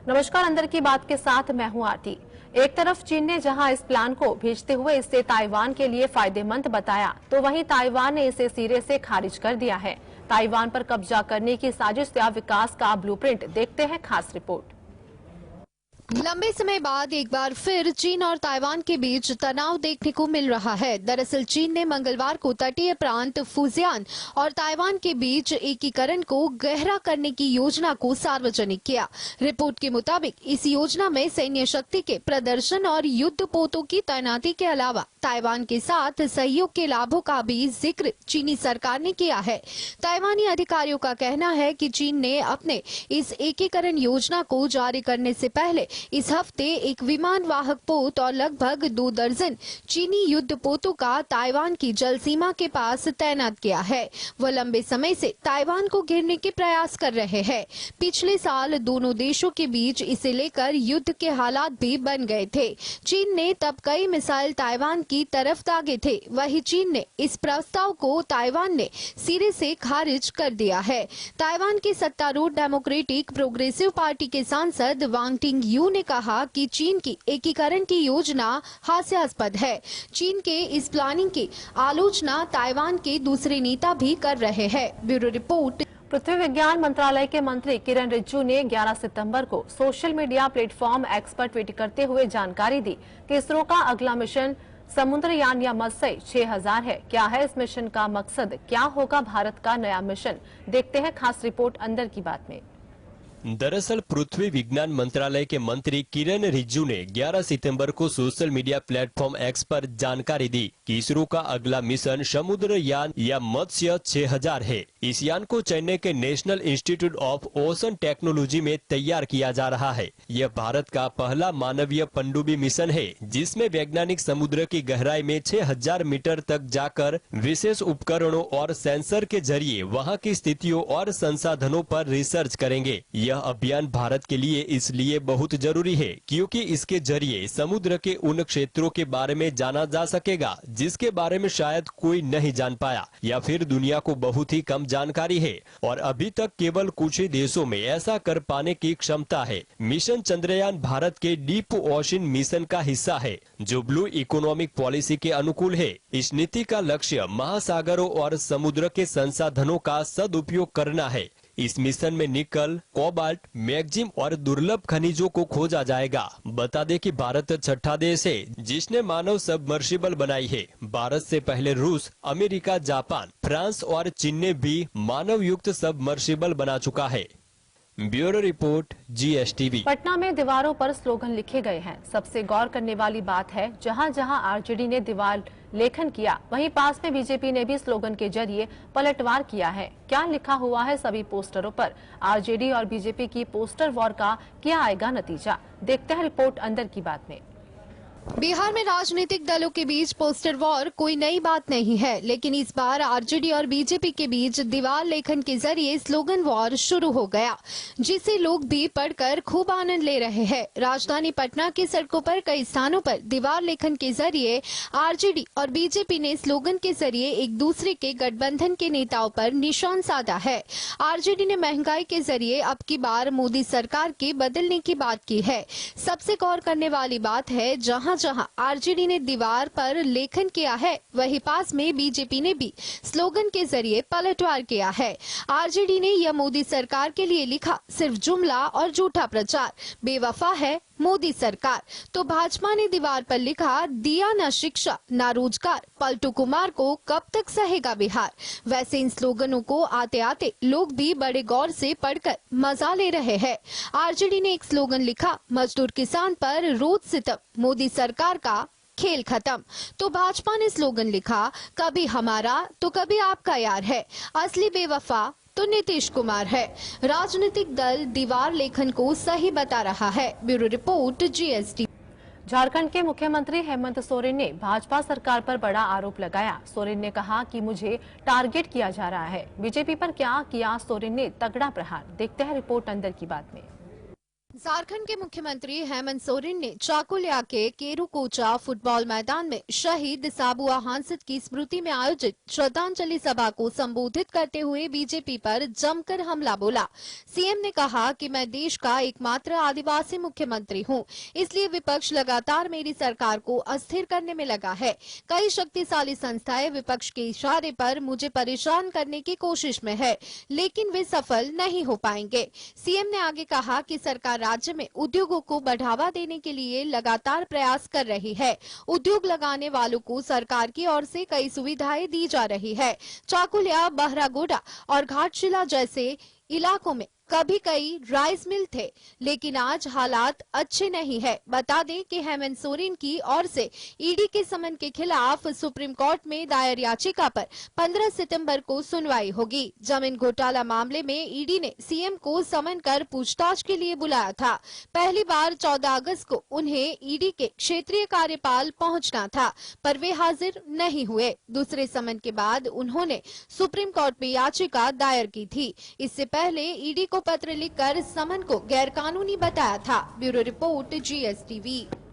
नमस्कार, अंदर की बात के साथ मैं हूं आरती। एक तरफ चीन ने जहां इस प्लान को भेजते हुए इसे ताइवान के लिए फायदेमंद बताया, तो वहीं ताइवान ने इसे सिरे से खारिज कर दिया है। ताइवान पर कब्जा करने की साजिश या विकास का ब्लूप्रिंट, देखते हैं खास रिपोर्ट। लंबे समय बाद एक बार फिर चीन और ताइवान के बीच तनाव देखने को मिल रहा है। दरअसल चीन ने मंगलवार को तटीय प्रांत फुजियान और ताइवान के बीच एकीकरण को गहरा करने की योजना को सार्वजनिक किया। रिपोर्ट के मुताबिक इस योजना में सैन्य शक्ति के प्रदर्शन और युद्धपोतों की तैनाती के अलावा ताइवान के साथ सहयोग के लाभों का भी जिक्र चीनी सरकार ने किया है। ताइवानी अधिकारियों का कहना है कि चीन ने अपने इस एकीकरण योजना को जारी करने से पहले इस हफ्ते एक विमान वाहक पोत और लगभग 2 दर्जन चीनी युद्ध पोतों का ताइवान की जल सीमा के पास तैनात किया है। वह लंबे समय से ताइवान को घेरने के प्रयास कर रहे हैं। पिछले साल दोनों देशों के बीच इसे लेकर युद्ध के हालात भी बन गए थे। चीन ने तब कई मिसाइल ताइवान की तरफ दागे थे। वहीं चीन ने इस प्रस्ताव को ताइवान ने सिरे से खारिज कर दिया है। ताइवान के सत्तारूढ़ डेमोक्रेटिक प्रोग्रेसिव पार्टी के सांसद वांग टिंग ने कहा कि चीन की एकीकरण की योजना हास्यास्पद है। चीन के इस प्लानिंग की आलोचना ताइवान के दूसरे नेता भी कर रहे हैं। Bureau report. पृथ्वी विज्ञान मंत्रालय के मंत्री किरण रिजिजू ने 11 सितंबर को सोशल मीडिया प्लेटफॉर्म एक्स पर ट्वीट करते हुए जानकारी दी कि इसरो का अगला मिशन समुद्रयान या मत्स्य 6000 है। क्या है इस मिशन का मकसद, क्या होगा भारत का नया मिशन, देखते हैं खास रिपोर्ट अंदर की बात में। दरअसल पृथ्वी विज्ञान मंत्रालय के मंत्री किरण रिजिजू ने 11 सितंबर को सोशल मीडिया प्लेटफॉर्म एक्स पर जानकारी दी कि इसरो का अगला मिशन समुद्रयान या मत्स्य 6000 है। इस यान को चेन्नई के national institute of ocean technology में तैयार किया जा रहा है। यह भारत का पहला मानवीय पनडुब्बी मिशन है, जिसमें वैज्ञानिक समुद्र की गहराई में 6000 मीटर तक जाकर विशेष उपकरणों और सेंसर के जरिए वहां की स्थितियों और संसाधनों पर रिसर्च करेंगे। यह अभियान भारत के लिए इसलिए बहुत जरूरी है क्योंकि इसके जरिए समुद्र के उन क्षेत्रों के बारे में जाना जा सकेगा जिसके बारे में शायद कोई नहीं जान पाया या फिर दुनिया को बहुत ही कम जानकारी है और अभी तक केवल कुछ ही देशों में ऐसा कर पाने की क्षमता है। मिशन चंद्रयान भारत के डीप ओशन मिशन का हिस्सा है, जो ब्लू इकोनॉमिक पॉलिसी के अनुकूल है। इस नीति का लक्ष्य महासागरों और समुद्र के संसाधनों का सदुपयोग करना है। इस मिशन में निकल, कोबाल्ट, मैग्नीशियम और दुर्लभ खनिजों को खोजा जाएगा। बता दें कि भारत छठा देश है जिसने मानव सबमर्सिबल बनाई है। भारत से पहले रूस, अमेरिका, जापान, फ्रांस और चीन ने भी मानव युक्त सबमर्सिबल बना चुका है। Bureau report, GSTV। पटना में दीवारों पर स्लोगन लिखे गए हैं। सबसे गौर करने वाली बात है, जहां जहां आरजेडी ने दीवार लेखन किया, वहीं पास में बीजेपी ने भी स्लोगन के जरिए पलटवार किया है। क्या लिखा हुआ है सभी पोस्टरों पर? आरजेडी और बीजेपी की पोस्टर वॉर का क्या आएगा नतीजा, देखते हैं रिपोर्ट अंदर की बात में। बिहार में राजनीतिक दलों के बीच पोस्टर वॉर कोई नई बात नहीं है, लेकिन इस बार आरजेडी और बीजेपी के बीच दीवार लेखन के जरिए स्लोगन वॉर शुरू हो गया, जिसे लोग भी पढ़कर खूब आनंद ले रहे हैं। राजधानी पटना की सड़कों पर कई स्थानों पर दीवार लेखन के जरिए आरजेडी और बीजेपी ने स्लोगन के जरिए एक दूसरे के गठबंधन के नेताओं पर निशान साधा है। आरजेडी ने महंगाई के जरिए अब की बार मोदी सरकार के बदलने की बात की है। सबसे गौर करने वाली बात है, जहां जहां आरजेडी ने दीवार पर लेखन किया है, वहीं पास में बीजेपी ने भी स्लोगन के जरिए पलटवार किया है। आरजेडी ने यह मोदी सरकार के लिए लिखा, सिर्फ जुमला और झूठा प्रचार, बेवफा है मोदी सरकार। तो भाजपा ने दीवार पर लिखा, दिया न शिक्षा न रोजगार, पलटू कुमार को कब तक सहेगा बिहार। वैसे इन स्लोगनों को आते आते लोग भी बड़े गौर से पढ़कर मजा ले रहे हैं। आरजेडी ने एक स्लोगन लिखा, मजदूर किसान पर रोज सितम, मोदी सरकार का खेल खत्म। तो भाजपा ने स्लोगन लिखा, कभी हमारा तो कभी आपका यार है, असली बेवफा तो नीतीश कुमार है। राजनीतिक दल दीवार लेखन को सही बता रहा है। Bureau report, GST। झारखंड के मुख्यमंत्री हेमंत सोरेन ने भाजपा सरकार पर बड़ा आरोप लगाया। सोरेन ने कहा कि मुझे टारगेट किया जा रहा है। बीजेपी पर क्या किया सोरेन ने तगड़ा प्रहार, देखते हैं रिपोर्ट अंदर की बात में। झारखंड के मुख्यमंत्री हेमंत सोरेन ने चाकुलिया के केरुकोचा फुटबॉल मैदान में शहीद साबुआ हांसद की स्मृति में आयोजित श्रद्धांजलि सभा को संबोधित करते हुए बीजेपी पर जमकर हमला बोला। सीएम ने कहा कि मैं देश का एकमात्र आदिवासी मुख्यमंत्री हूं, इसलिए विपक्ष लगातार मेरी सरकार को अस्थिर करने में लगा है। कई शक्तिशाली संस्थाएं विपक्ष के इशारे पर मुझे परेशान करने की कोशिश में है, लेकिन वे सफल नहीं हो पाएंगे। सीएम ने आगे कहा कि सरकार राज्य में उद्योगों को बढ़ावा देने के लिए लगातार प्रयास कर रही है। उद्योग लगाने वालों को सरकार की ओर से कई सुविधाएं दी जा रही है। चाकुलिया, बहरागोड़ा और घाटशिला जैसे इलाकों में कभी कई राइस मिल थे, लेकिन आज हालात अच्छे नहीं है। बता दें कि हेमंत सोरेन की ओर से ईडी के समन के खिलाफ सुप्रीम कोर्ट में दायर याचिका पर 15 सितंबर को सुनवाई होगी। जमीन घोटाला मामले में ईडी ने सीएम को समन कर पूछताछ के लिए बुलाया था। पहली बार 14 अगस्त को उन्हें ईडी के क्षेत्रीय कार्यपाल पहुंचना था, पर वे हाजिर नहीं हुए। दूसरे समन के बाद उन्होंने सुप्रीम कोर्ट में याचिका दायर की थी। इससे पहले ईडी को पत्र लिखकर समन को गैरकानूनी बताया था। Bureau report, GSTV।